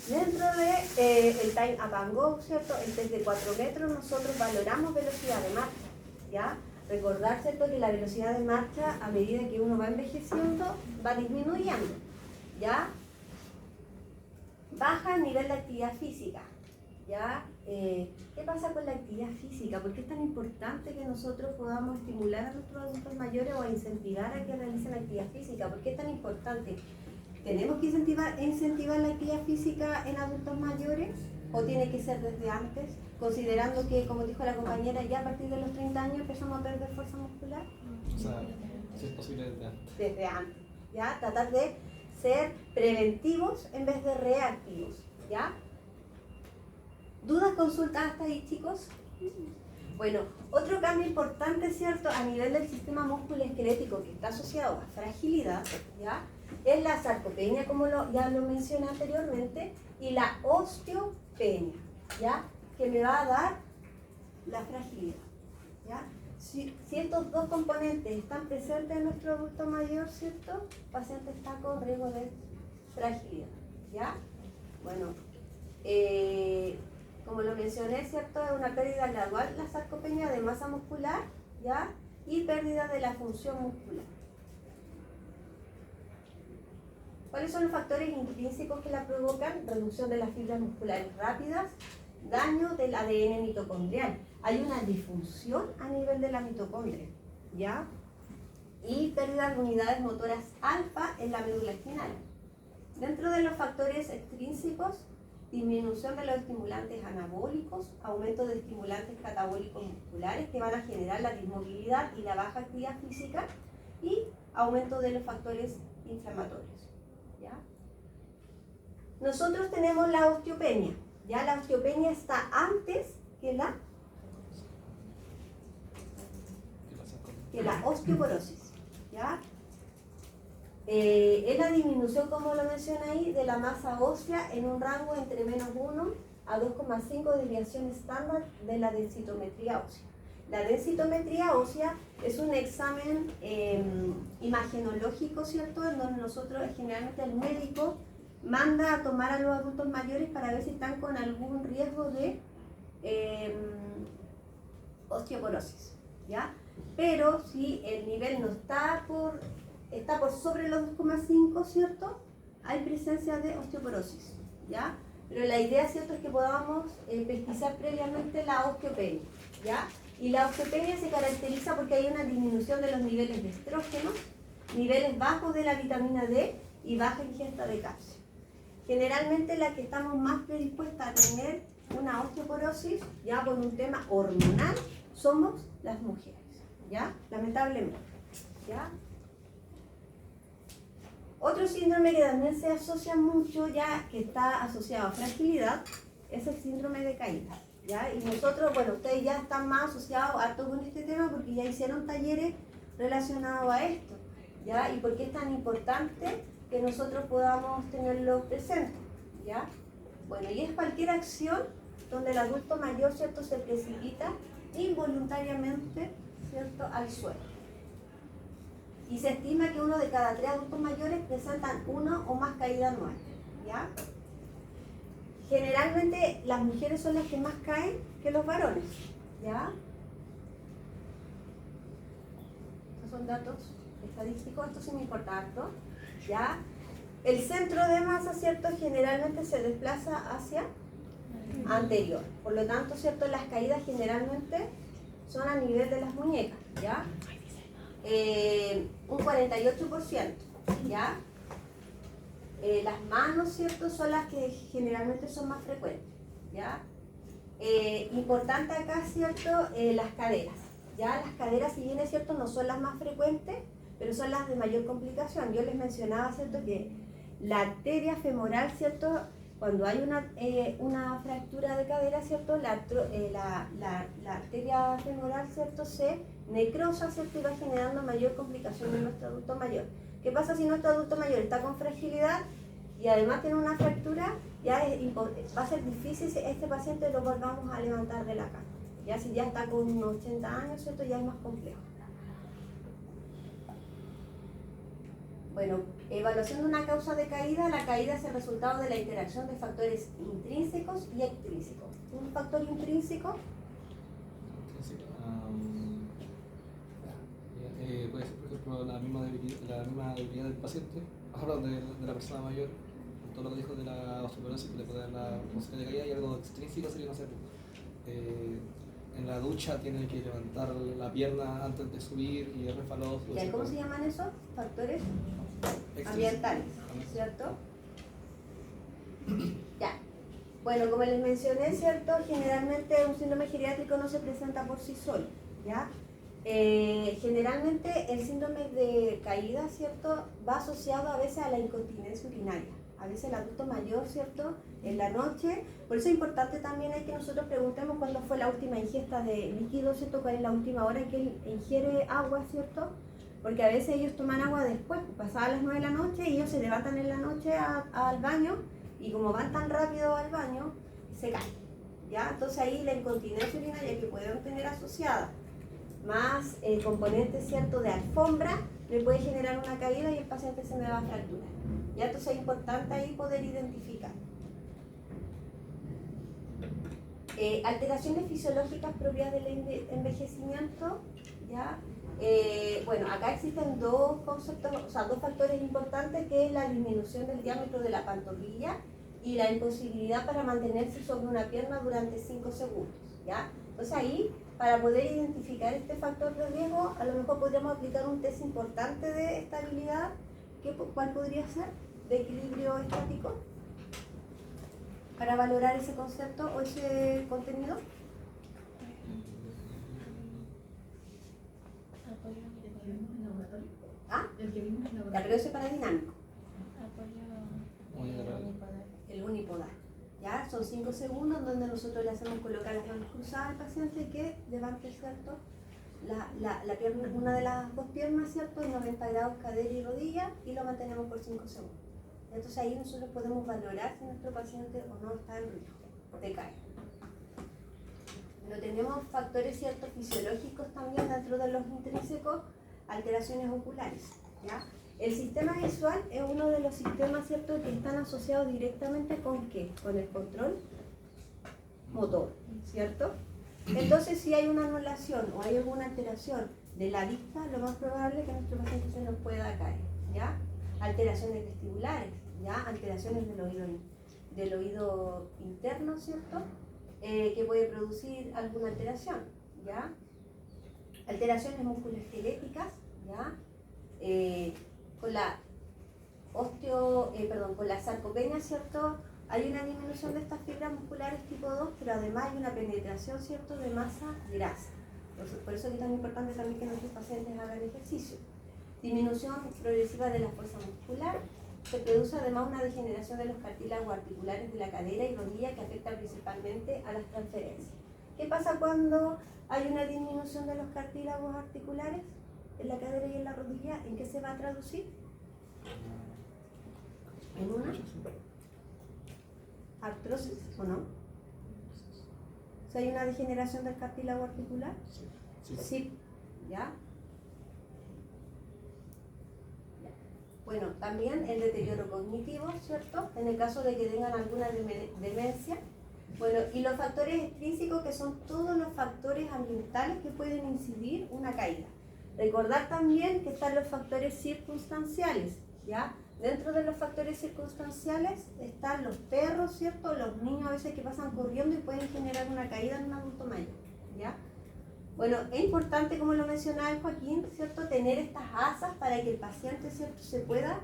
Speaker 1: Dentro de el time up and go, ¿cierto?, el test de 4 metros, nosotros valoramos velocidad de marcha, ¿ya? Recordar, ¿cierto?, que la velocidad de marcha, a medida que uno va envejeciendo, va disminuyendo, ¿ya? Baja el nivel de actividad física, ¿ya? ¿Qué pasa con la actividad física? ¿Por qué es tan importante que nosotros podamos estimular a nuestros adultos mayores o a incentivar a que realicen actividad física? ¿Por qué es tan importante? ¿Tenemos que incentivar la actividad física en adultos mayores o tiene que ser desde antes? Considerando que, como dijo la compañera, ya a partir de los 30 años empezamos a perder fuerza muscular.
Speaker 3: O sea, si es posible desde antes.
Speaker 1: Desde antes, ¿ya? Tratar de ser preventivos en vez de reactivos, ¿ya? ¿Dudas, consultas hasta ahí, chicos? Bueno, otro cambio importante, ¿cierto?, a nivel del sistema musculoesquelético que está asociado a fragilidad, ¿ya?, es la sarcopenia, como ya lo mencioné anteriormente, y la osteopenia, ¿ya?, que me va a dar la fragilidad, ¿ya? Si estos dos componentes están presentes en nuestro adulto mayor, ¿cierto?, el paciente está con riesgo de fragilidad, ¿ya? Bueno, como lo mencioné, ¿cierto?, es una pérdida gradual, la sarcopenia, de masa muscular, ¿ya?, y pérdida de la función muscular. ¿Cuáles son los factores intrínsecos que la provocan? Reducción de las fibras musculares rápidas, daño del ADN mitocondrial. Hay una disfunción a nivel de la mitocondria, ¿ya? Y pérdida de unidades motoras alfa en la médula espinal. Dentro de los factores extrínsecos, disminución de los estimulantes anabólicos, aumento de estimulantes catabólicos musculares que van a generar la dismovilidad y la baja actividad física, y aumento de los factores inflamatorios, ¿ya? Nosotros tenemos la osteopenia, ¿ya? La osteopenia está antes que la osteoporosis, ¿ya? Es la disminución, como lo mencioné ahí, de la masa ósea en un rango entre menos 1 a 2,5 desviación estándar de la densitometría ósea. La densitometría ósea es un examen imagenológico, ¿cierto?, en donde nosotros, generalmente el médico manda a tomar a los adultos mayores para ver si están con algún riesgo de osteoporosis, ¿ya? Pero si el nivel no está por sobre los 2,5, ¿cierto?, hay presencia de osteoporosis, ¿ya? Pero la idea, ¿cierto?, es que podamos pesquisar previamente la osteopenia, ¿ya? Y la osteopenia se caracteriza porque hay una disminución de los niveles de estrógenos, niveles bajos de la vitamina D y baja ingesta de calcio. Generalmente la que estamos más predispuestas a tener una osteoporosis, ya por un tema hormonal, somos las mujeres, ¿ya? Lamentablemente, ¿ya? Otro síndrome que también se asocia mucho, ya que está asociado a fragilidad, es el síndrome de caída. ¿Ya? Y nosotros, bueno, ustedes ya están más asociados harto con este tema porque ya hicieron talleres relacionados a esto. ¿Ya? Y por qué es tan importante que nosotros podamos tenerlo presente. ¿Ya? Bueno, y es cualquier acción donde el adulto mayor, ¿cierto?, se precipita involuntariamente, ¿cierto?, al suelo. Y se estima que 1 de cada 3 adultos mayores presentan 1 o más caídas anuales. ¿Ya? Generalmente las mujeres son las que más caen que los varones. ¿Ya? Estos son datos estadísticos, esto sí me importa harto. ¿Ya? El centro de masa, ¿cierto?, generalmente se desplaza hacia anterior. Por lo tanto, ¿cierto?, las caídas generalmente son a nivel de las muñecas. ¿Ya? Un 48%. ¿Ya? Las manos, ¿cierto?, son las que generalmente son más frecuentes. ¿Ya? Importante acá, ¿cierto?, las caderas. ¿Ya? Las caderas, si bien es cierto, no son las más frecuentes, pero son las de mayor complicación. Yo les mencionaba, ¿cierto?, que la arteria femoral, ¿cierto?, cuando hay una fractura de cadera, ¿cierto?, la arteria femoral, ¿cierto?, se necrosa, ¿cierto?, y va generando mayor complicación en nuestro adulto mayor. ¿Qué pasa si nuestro adulto mayor está con fragilidad y además tiene una fractura? Ya va a ser difícil si este paciente lo volvamos a levantar de la cama. Ya si ya está con unos 80 años, ¿cierto?, ya es más complejo. Bueno, evaluación de una causa de caída. La caída es el resultado de la interacción de factores intrínsecos y extrínsecos. Un factor intrínseco
Speaker 3: puede ser, por ejemplo, la misma debilidad del paciente, de la persona mayor, todo lo que dijo de la osteoporosis que le puede dar la posibilidad de caída, y algo extrínseco sería, no sé, en la ducha tiene que levantar la pierna antes de subir y es resbaloso.
Speaker 1: ¿Cómo se llaman esos factores? Ambientales, ¿cierto? Ya. Bueno, como les mencioné, ¿cierto?, generalmente un síndrome geriátrico no se presenta por sí solo. ¿Ya? Generalmente el síndrome de caída, ¿cierto?, va asociado a veces a la incontinencia urinaria. A veces el adulto mayor, ¿cierto?, en la noche. Por eso es importante también que nosotros preguntemos cuándo fue la última ingesta de líquido, ¿cierto?, cuál es la última hora en que él ingiere agua, ¿cierto? Porque a veces ellos toman agua después, pasadas las 9 de la noche, y ellos se levantan en la noche al baño, y como van tan rápido al baño, se caen. ¿Ya? Entonces ahí la incontinencia urinaria que pueden tener asociada, más el componente, ¿cierto?, de alfombra, le puede generar una caída y el paciente se me va a fracturar. ¿Ya? Entonces es importante ahí poder identificar. Alteraciones fisiológicas propias del envejecimiento. ¿Ya? Bueno, acá existen dos conceptos, o sea, dos factores importantes, que es la disminución del diámetro de la pantorrilla y la imposibilidad para mantenerse sobre una pierna durante 5 segundos. ¿Ya? Entonces ahí, para poder identificar este factor de riesgo, a lo mejor podríamos aplicar un test importante de estabilidad. ¿Cuál podría ser? De equilibrio estático, para valorar ese concepto o ese contenido. ¿Ah?
Speaker 5: El que vimos en la
Speaker 1: Ya, pero ese para dinámico.
Speaker 3: Unilateral.
Speaker 1: El unipodal. ¿Ya? Son 5 segundos donde nosotros le hacemos colocar las manos cruzadas al paciente que levante, ¿cierto?, la pierna, una de las dos piernas, ¿cierto?, en 90 grados cadera y rodilla, y lo mantenemos por 5 segundos. Entonces ahí nosotros podemos valorar si nuestro paciente o no está en riesgo de caer. Pero tenemos factores, ¿cierto?, fisiológicos también dentro de los intrínsecos, alteraciones oculares. ¿Ya? El sistema visual es uno de los sistemas, ¿cierto?, que están asociados directamente con ¿qué? Con el control motor, ¿cierto? Entonces, si hay una anulación o hay alguna alteración de la vista, lo más probable es que nuestro paciente se nos pueda caer. ¿Ya? Alteraciones vestibulares, ¿ya? Alteraciones del oído interno, ¿cierto?, que puede producir alguna alteración. ¿Ya? Alteraciones musculoesqueléticas, ¿ya? Con la sarcopenia, ¿cierto?, hay una disminución de estas fibras musculares tipo 2, pero además hay una penetración, ¿cierto?, de masa grasa. Por eso es tan importante también que nuestros pacientes hagan ejercicio. disminución progresiva de la fuerza muscular. Se produce además una degeneración de los cartílagos articulares de la cadera y rodilla que afecta principalmente a las transferencias. ¿Qué pasa cuando hay una disminución de los cartílagos articulares en la cadera y en la rodilla? ¿En qué se va a traducir? ¿En una artrosis o no? ¿Si hay una degeneración del cartílago articular? Sí. ¿Ya? Bueno, también el deterioro cognitivo, ¿cierto? En el caso de que tengan alguna demencia. Bueno, y los factores extrínsecos, que son todos los factores ambientales que pueden incidir una caída. Recordar también que están los factores circunstanciales, ¿ya? Dentro de los factores circunstanciales están los perros, ¿cierto? Los niños a veces que pasan corriendo y pueden generar una caída en un adulto mayor, ¿ya? Bueno, es importante, como lo mencionaba el Joaquín, ¿cierto? Tener estas asas para que el paciente, ¿cierto?, se pueda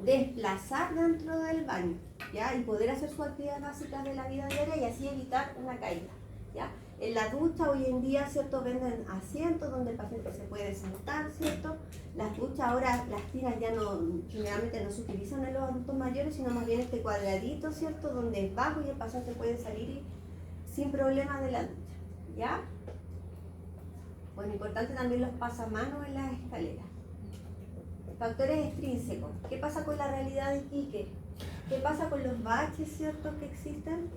Speaker 1: desplazar dentro del baño, ¿ya? Y poder hacer sus actividades básicas de la vida diaria y así evitar una caída, ¿ya? En la ducha hoy en día, ¿cierto?, venden asientos donde el paciente se puede sentar, ¿cierto? Las duchas ahora, las tinas ya no, generalmente no se utilizan en los adultos mayores, sino más bien este cuadradito, ¿cierto?, donde es bajo y el paciente puede salir sin problemas de la ducha, ¿ya? Bueno, importante también los pasamanos en las escaleras. Factores extrínsecos. ¿Qué pasa con la realidad de Iquique? ¿Qué pasa con los baches, ¿cierto?, que existen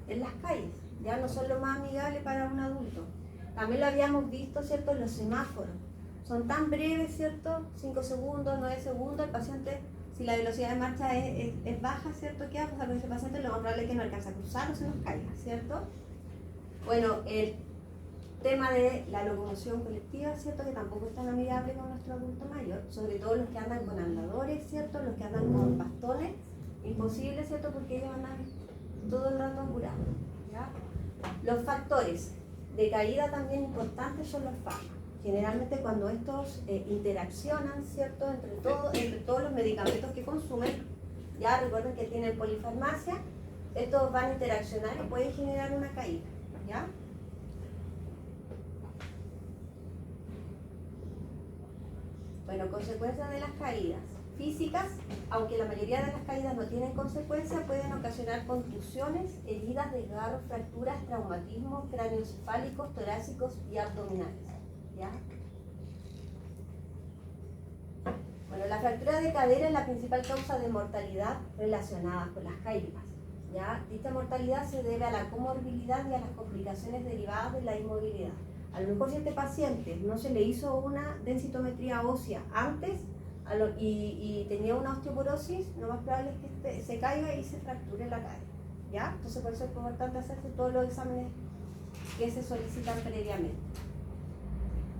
Speaker 1: en las calles? Ya no son lo más amigables para un adulto. También lo habíamos visto, ¿cierto?, en los semáforos. Son tan breves, ¿cierto? 5 segundos, 9 segundos. El paciente, si la velocidad de marcha es baja, ¿cierto?, ¿qué va a pasar con ese paciente? Lo más probable es que no alcance a cruzar o se nos caiga, ¿cierto? Bueno, el tema de la locomoción colectiva, ¿cierto?, que tampoco es tan amigable con nuestro adulto mayor, sobre todo los que andan con andadores, ¿cierto?, los que andan con bastones, imposible, ¿cierto?, porque ellos andan todo el rato apurados, ¿ya? Los factores de caída también importantes son los fármacos. Generalmente cuando estos interaccionan, ¿cierto?, entre todos los medicamentos que consumen, ya recuerden que tienen polifarmacia, estos van a interaccionar y pueden generar una caída, ¿ya? Bueno, consecuencias de las caídas físicas, aunque la mayoría de las caídas no tienen consecuencias, pueden ocasionar contusiones, heridas, desgarros, fracturas, traumatismos craneoencefálicos, torácicos y abdominales, ¿ya? Bueno, la fractura de cadera es la principal causa de mortalidad relacionada con las caídas, ¿ya? Dicha mortalidad se debe a la comorbilidad y a las complicaciones derivadas de la inmovilidad. A lo mejor si a este paciente no se le hizo una densitometría ósea antes y tenía una osteoporosis, lo más probable es que se caiga y se fracture la cadera, ¿ya? Entonces por eso es importante hacerse todos los exámenes que se solicitan previamente.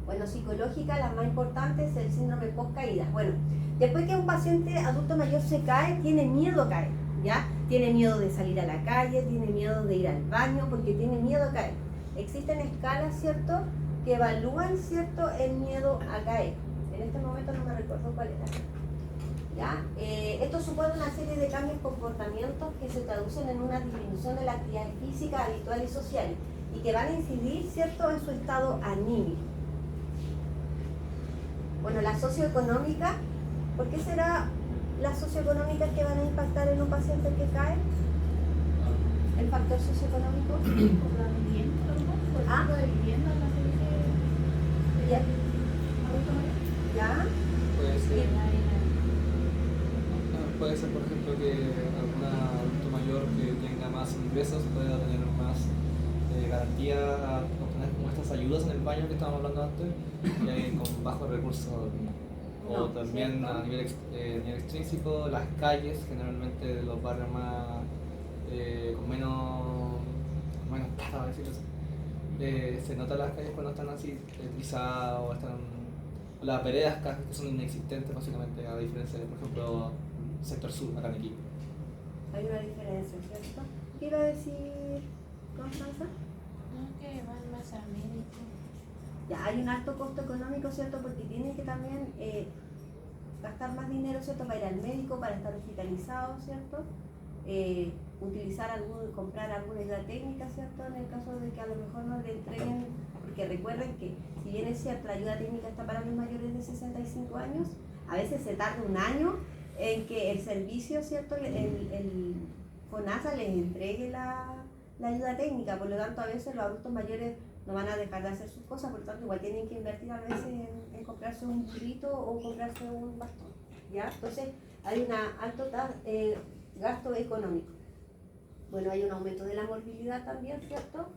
Speaker 1: Bueno, psicológica, la más importante es el síndrome post-caída. Bueno, después que un paciente adulto mayor se cae, tiene miedo a caer, ¿ya? Tiene miedo de salir a la calle, tiene miedo de ir al baño porque tiene miedo a caer. Existen escalas, ¿cierto?, que evalúan, ¿cierto?, el miedo a caer. En este momento no me recuerdo cuál era. ¿Ya? Esto supone una serie de cambios comportamientos que se traducen en una disminución de la actividad física habitual y social y que van a incidir, ¿cierto?, en su estado anímico. Bueno, la socioeconómica, ¿por qué será las socioeconómicas que van a impactar en un paciente que cae? El factor socioeconómico.
Speaker 5: Por la vivienda, ¿no? Por el tipo de vivienda en la que vive
Speaker 1: Ya.
Speaker 5: adulto mayor.
Speaker 1: ¿Ya?
Speaker 3: Puede ser,
Speaker 5: En la-
Speaker 3: puede ser, por ejemplo, que algún adulto mayor que tenga más ingresos pueda tener más garantía a obtener como estas ayudas en el baño que estábamos hablando antes, con bajos recursos. O
Speaker 1: No,
Speaker 3: también
Speaker 1: ¿cierto?
Speaker 3: a nivel extrínseco, las calles, generalmente de los barrios más con menos plata, a decirlo así. Se notan las calles cuando están así pisadas o están las veredas que son inexistentes básicamente, a diferencia de, por ejemplo, el sector sur, acá en Iquique.
Speaker 1: Hay una diferencia, ¿cierto? ¿Qué iba a decir Constanza?
Speaker 5: No, que van más a médico.
Speaker 1: Ya, hay un alto costo económico, ¿cierto? Porque tienen que también gastar más dinero, ¿cierto? Para ir al médico, para estar hospitalizado, ¿cierto? Comprar alguna ayuda técnica, ¿cierto? En el caso de que a lo mejor no le entreguen, porque recuerden que si bien es cierto, la ayuda técnica está para los mayores de 65 años, a veces se tarda un año en que el servicio, ¿cierto? El FONASA les entregue la ayuda técnica, por lo tanto a veces los adultos mayores no van a dejar de hacer sus cosas, por lo tanto igual tienen que invertir a veces en comprarse un burrito o comprarse un bastón, ¿ya? Entonces hay un alto gasto económico. Bueno, hay un aumento de la morbilidad también, ¿cierto?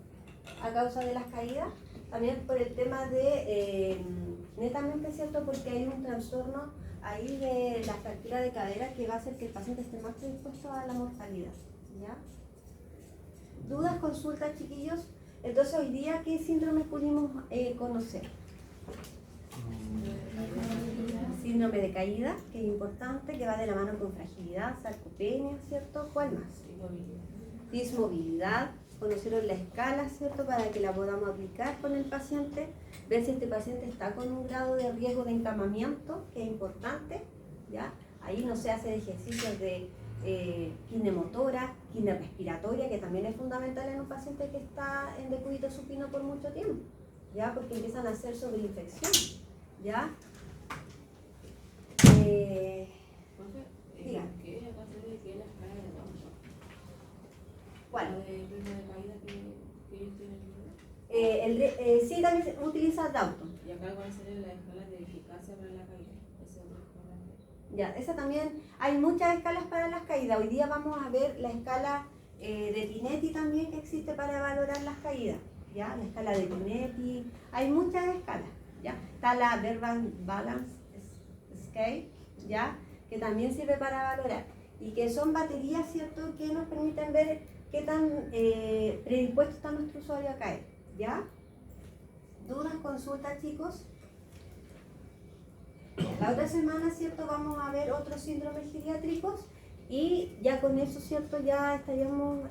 Speaker 1: A causa de las caídas, también por el tema de, netamente, ¿cierto? Porque hay un trastorno ahí de la fractura de cadera que va a hacer que el paciente esté más predispuesto a la mortalidad, ¿ya? ¿Dudas, consultas, chiquillos? Entonces, hoy día, ¿qué síndromes pudimos conocer? Síndrome de caída, que es importante, que va de la mano con fragilidad, sarcopenia, ¿cierto? ¿Cuál más? Dismovilidad. Conocieron la escala, ¿cierto? Para que la podamos aplicar con el paciente, ver si este paciente está con un grado de riesgo de encamamiento, que es importante, ¿ya? Ahí no se hacen ejercicios de kinemotora, kinerespiratoria, que también es fundamental en un paciente que está en decúbito supino por mucho tiempo, ¿ya? Porque empiezan a hacer sobreinfección, ¿ya? Diga.
Speaker 7: ¿Qué es la escala de Thompson?
Speaker 1: ¿Cuál?
Speaker 7: ¿La de ritmo de caída que ellos tienen?
Speaker 1: Sí, también se utiliza Downton.
Speaker 7: ¿Y acá cuál sería la escala de eficacia para la caída? Esa es
Speaker 1: Ya, esa también, hay muchas escalas para las caídas. Hoy día vamos a ver la escala de Tinetti también que existe para valorar las caídas, ¿ya? La escala de Tinetti, hay muchas escalas, ¿ya? Está la Verbal Balance Scale, ¿ya? Que también sirve para valorar y que son baterías, ¿cierto? Que nos permiten ver qué tan predispuesto está nuestro usuario a caer, ¿ya? ¿Dudas, consultas, chicos? La otra semana, ¿cierto? Vamos a ver otros síndromes geriátricos y ya con eso, ¿cierto? Ya estaríamos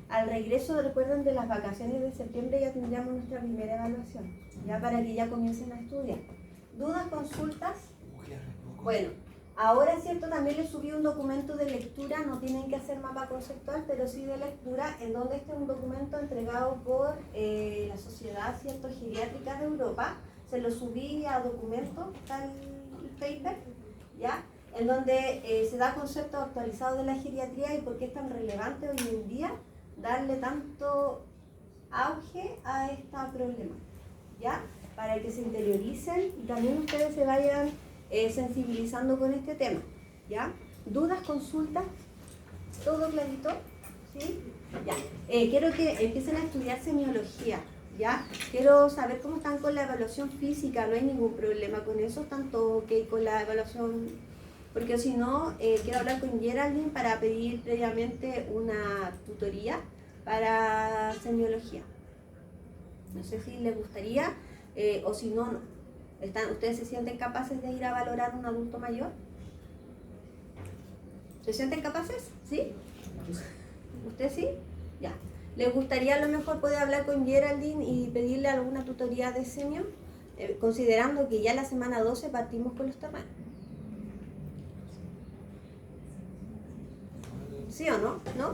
Speaker 1: al regreso, recuerden, de las vacaciones de septiembre ya tendríamos nuestra primera evaluación, ya para que ya comiencen a estudiar. ¿Dudas, consultas? Bueno, ahora, ¿cierto? También les subí un documento de lectura, no tienen que hacer mapa conceptual, pero sí de lectura, en donde este es un documento entregado por la Sociedad, ¿cierto? Geriátrica de Europa. Se lo subí a documento, está el paper, ¿ya? En donde se da conceptos actualizados de la geriatría y por qué es tan relevante hoy en día darle tanto auge a esta problemática, ¿ya? Para que se interioricen y también ustedes se vayan sensibilizando con este tema, ¿ya? ¿Dudas, consultas? ¿Todo clarito? ¿Sí? Ya. Quiero que empiecen a estudiar semiología, ¿ya? Quiero saber cómo están con la evaluación física, no hay ningún problema con eso, tanto ok con la evaluación, porque si no, quiero hablar con Geraldine para pedir previamente una tutoría para semiología. No sé si les gustaría o si no, no. ¿Ustedes se sienten capaces de ir a valorar a un adulto mayor? ¿Se sienten capaces? ¿Sí? ¿Usted sí? Ya. ¿Les gustaría a lo mejor poder hablar con Geraldine y pedirle alguna tutoría de semio? Considerando que ya la semana 12 partimos con los terrenos. ¿Sí o no? ¿No?